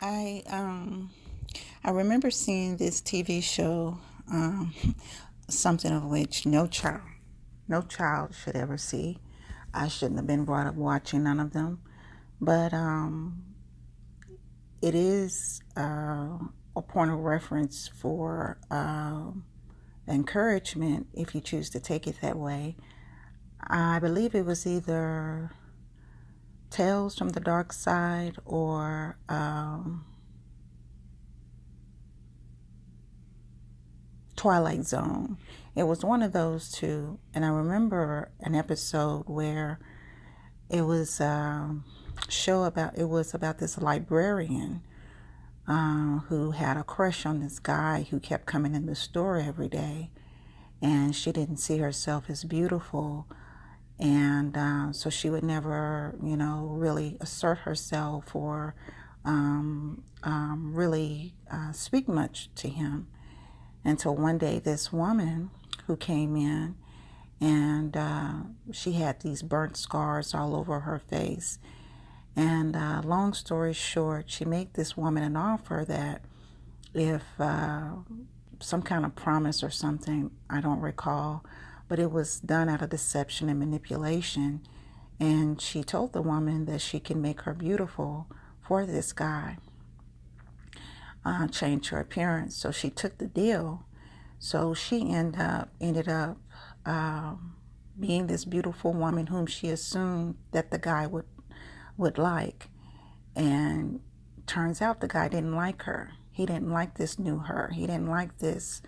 I um I remember seeing this TV show, um, something of which no child should ever see. I shouldn't have been brought up watching none of them, but it is a point of reference for encouragement if you choose to take it that way. I believe it was either Tales from the Dark Side or Twilight Zone. It was one of those two, and I remember an episode where it was it was about this librarian who had a crush on this guy who kept coming in the store every day, and she didn't see herself as beautiful, and so she would never, really assert herself or really speak much to him until one day this woman who came in and she had these burnt scars all over her face. And long story short, she made this woman an offer that if some kind of promise or something, I don't recall, but it was done out of deception and manipulation. And she told the woman that she can make her beautiful for this guy, change her appearance. So she took the deal. So she ended up being this beautiful woman whom she assumed that the guy would like. And turns out the guy didn't like her. He didn't like this new her. He didn't like this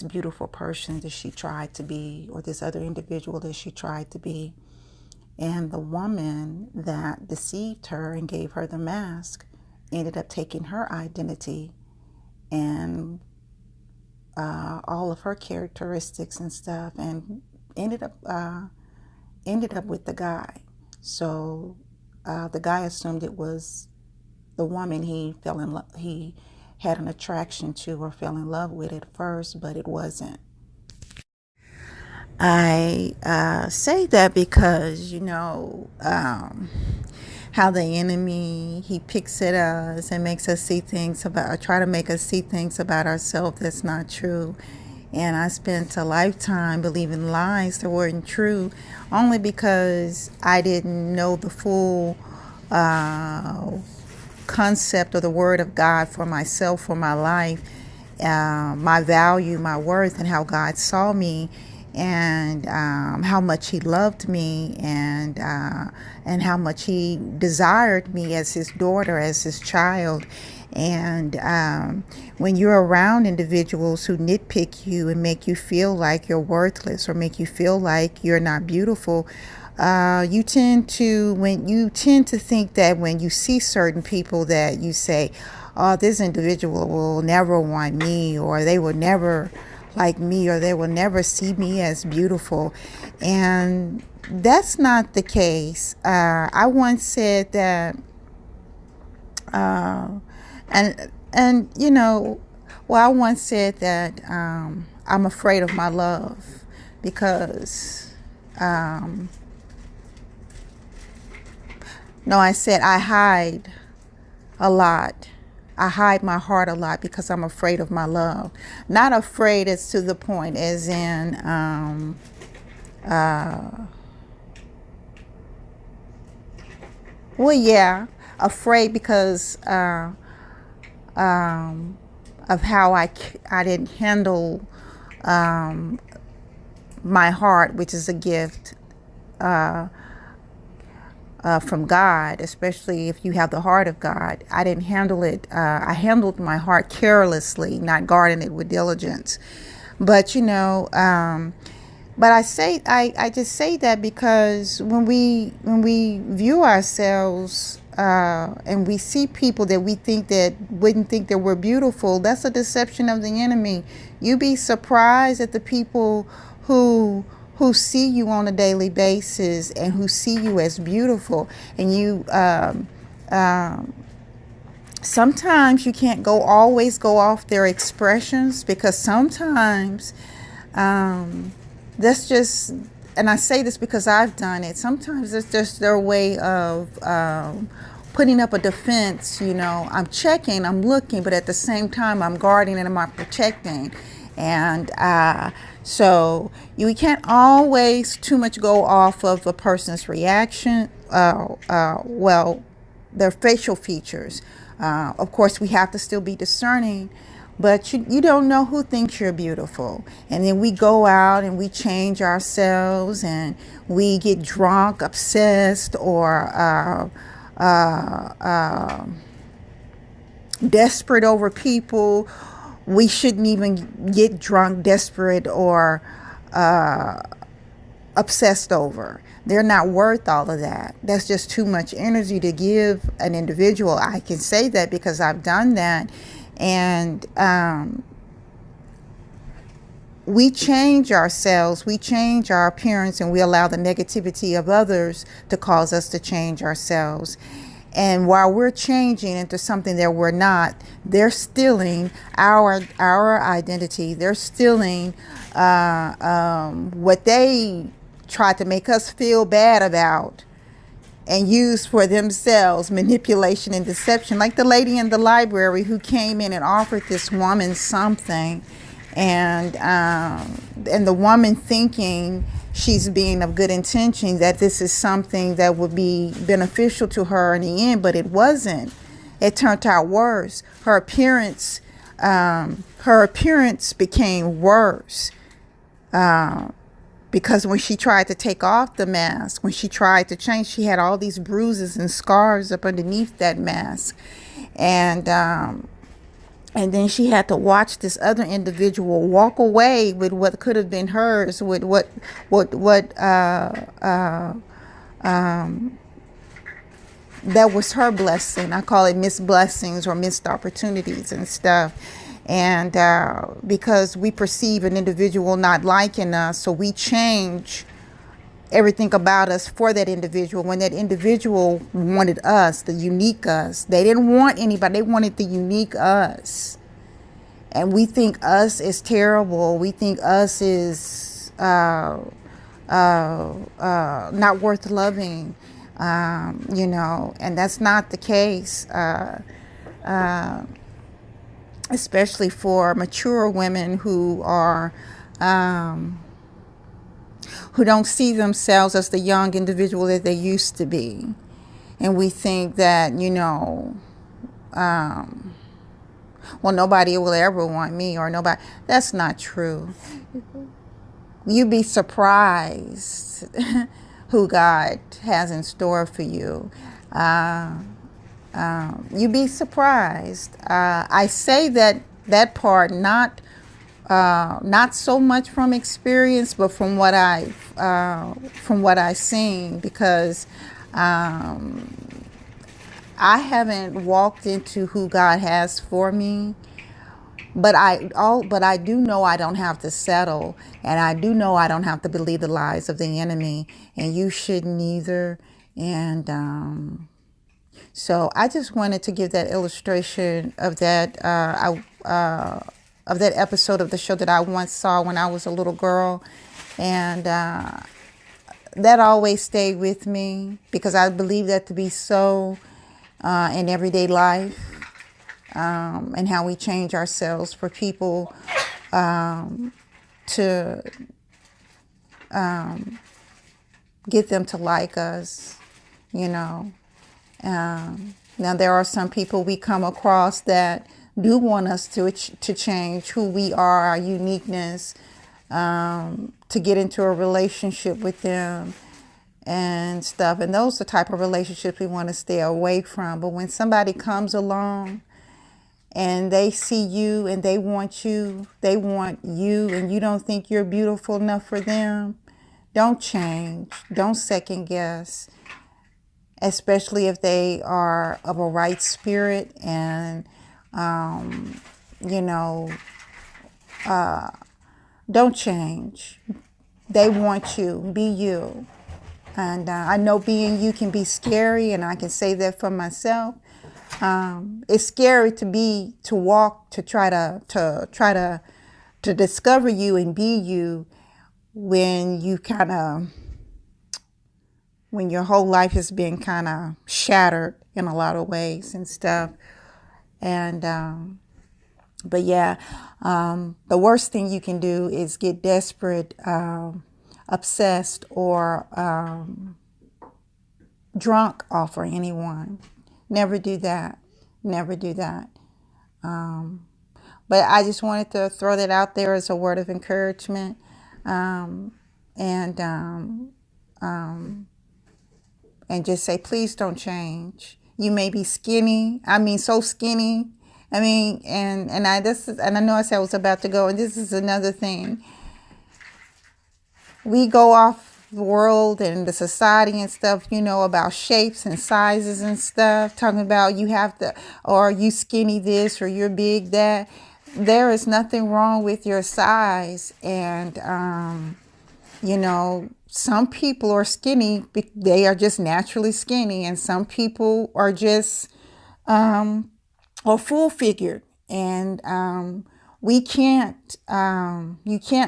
beautiful person that she tried to be, or this other individual that she tried to be. And the woman that deceived her and gave her the mask ended up taking her identity and all of her characteristics and stuff, and ended up with the guy. So the guy assumed it was the woman he had an attraction to or fell in love with at first, but it wasn't. I say that because, how the enemy, he picks at us and makes us see things about, or try to make us see things about ourselves that's not true. And I spent a lifetime believing lies that weren't true, only because I didn't know the full concept of the Word of God for myself, for my life, my value, my worth, and how God saw me, and how much He loved me, and how much He desired me as His daughter, as His child. And when you're around individuals who nitpick you and make you feel like you're worthless or make you feel like you're not beautiful, you tend to think that when you see certain people that you say, oh, this individual will never want me, or they will never like me, or they will never see me as beautiful. And that's not the case. I once said that, and well, I once said that I'm afraid of my love because, no, I said I hide a lot. I hide my heart a lot because I'm afraid of my love. Not afraid as to the point as in, well, yeah, afraid because of how I didn't handle my heart, which is a gift from God, especially if you have the heart of God. I didn't handle it. I handled my heart carelessly, not guarding it with diligence. But but I just say that because when we view ourselves and we see people that we think that wouldn't think that we're beautiful, that's a deception of the enemy. You'd be surprised at the people who see you on a daily basis and who see you as beautiful. And you sometimes you can't always go off their expressions, because sometimes that's just, and I say this because I've done it, sometimes it's just their way of putting up a defense. I'm checking, I'm looking, but at the same time, I'm guarding and I'm protecting. And so we can't always too much go off of a person's reaction. Their facial features. Of course, we have to still be discerning, but you don't know who thinks you're beautiful. And then we go out and we change ourselves and we get drunk, obsessed, or desperate over people we shouldn't even get drunk, desperate, or obsessed over. They're not worth all of that. That's just too much energy to give an individual. I can say that because I've done that. And we change ourselves, we change our appearance, and we allow the negativity of others to cause us to change ourselves. And while we're changing into something that we're not, they're stealing our identity. They're stealing what they tried to make us feel bad about and use for themselves, manipulation and deception. Like the lady in the library who came in and offered this woman something, and the woman thinking she's being of good intention, that this is something that would be beneficial to her in the end, but it wasn't. It turned out worse. Her appearance became worse because when she tried to take off the mask, when she tried to change, she had all these bruises and scars up underneath that mask, and then she had to watch this other individual walk away with what could have been hers, with what that was her blessing. I call it missed blessings or missed opportunities and stuff. And because we perceive an individual not liking us, so we change everything about us for that individual, when that individual wanted us, the unique us. They didn't want anybody. They wanted the unique us. And we think us is terrible. We think us is not worth loving, and that's not the case, especially for mature women who are who don't see themselves as the young individual that they used to be. And we think that, well, nobody will ever want me, or nobody. That's not true. You'd be surprised who God has in store for you. You'd be surprised. I say that part not so much from experience, but from what I've seen, because I haven't walked into who God has for me, but I do know I don't have to settle, and I do know I don't have to believe the lies of the enemy, and you shouldn't either. And so I just wanted to give that illustration of that episode of the show that I once saw when I was a little girl, and that always stayed with me, because I believe that to be so in everyday life, and how we change ourselves for people to get them to like us, Now there are some people we come across that do want us to change who we are, our uniqueness, to get into a relationship with them and stuff. And those are the type of relationships we want to stay away from. But when somebody comes along and they see you and they want you, and you don't think you're beautiful enough for them, don't change. Don't second guess, especially if they are of a right spirit, and don't change. They want you. Be you. And I know being you can be scary, and I can say that for myself. It's scary to try to discover you and be you when you kind of when your whole life has been kind of shattered in a lot of ways and stuff. And but yeah, the worst thing you can do is get desperate, obsessed, or drunk off of anyone. Never do that. Never do that. But I just wanted to throw that out there as a word of encouragement. And and just say, please don't change. You may be skinny. I mean, so skinny. I mean, and I know I said I was about to go, and this is another thing. We go off the world and the society and stuff, about shapes and sizes and stuff, talking about you have to, or you skinny this, or you're big that. There is nothing wrong with your size. And, some people are skinny. They are just naturally skinny. And some people are just, or full figured. And you can't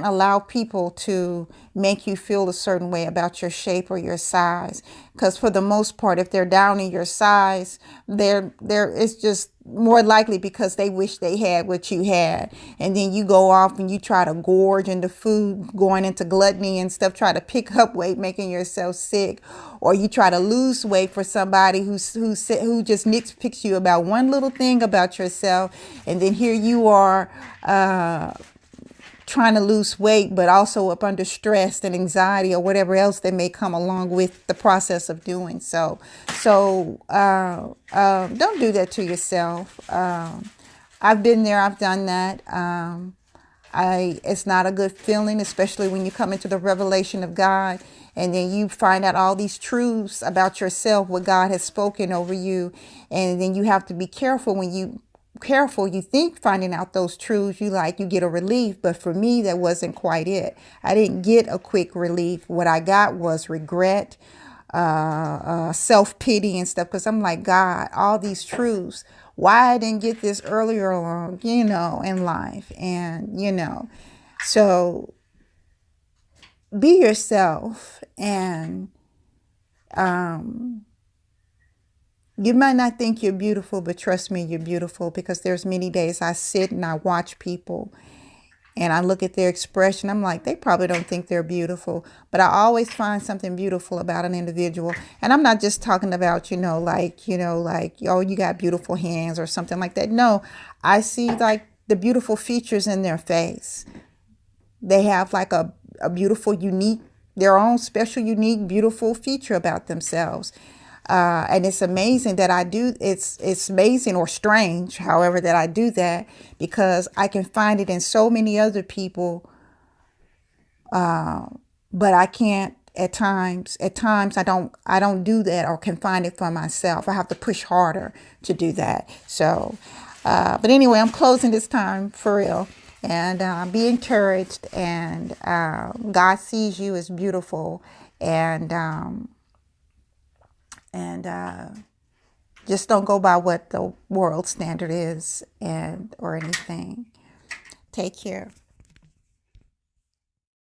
allow people to make you feel a certain way about your shape or your size, because for the most part, if they're down in your size, it's just more likely because they wish they had what you had. And then you go off and you try to gorge into food, going into gluttony and stuff, try to pick up weight, making yourself sick. Or you try to lose weight for somebody who just nitpicks you about one little thing about yourself. And then here you are, trying to lose weight, but also up under stress and anxiety or whatever else that may come along with the process of doing so. So don't do that to yourself. I've been there. I've done that. It's not a good feeling, especially when you come into the revelation of God and then you find out all these truths about yourself, what God has spoken over you. And then you have to be careful you think finding out those truths, you get a relief. But for me, that wasn't quite it. I didn't get a quick relief. What I got was regret, self-pity and stuff. Because I'm like, God, all these truths, why I didn't get this earlier along, in life. And, so be yourself. And, you might not think you're beautiful, but trust me, you're beautiful, because there's many days I sit and I watch people and I look at their expression. I'm like, they probably don't think they're beautiful, but I always find something beautiful about an individual. And I'm not just talking about, oh, you got beautiful hands or something like that. No, I see like the beautiful features in their face. They have like a beautiful, unique, their own special, unique, beautiful feature about themselves. And it's amazing that I do. It's amazing or strange, however, that I do that, because I can find it in so many other people. But I can't at times. At times I don't do that or can find it for myself. I have to push harder to do that. So, but anyway, I'm closing this time for real. And be encouraged. And God sees you as beautiful. And just don't go by what the world standard is or anything. Take care.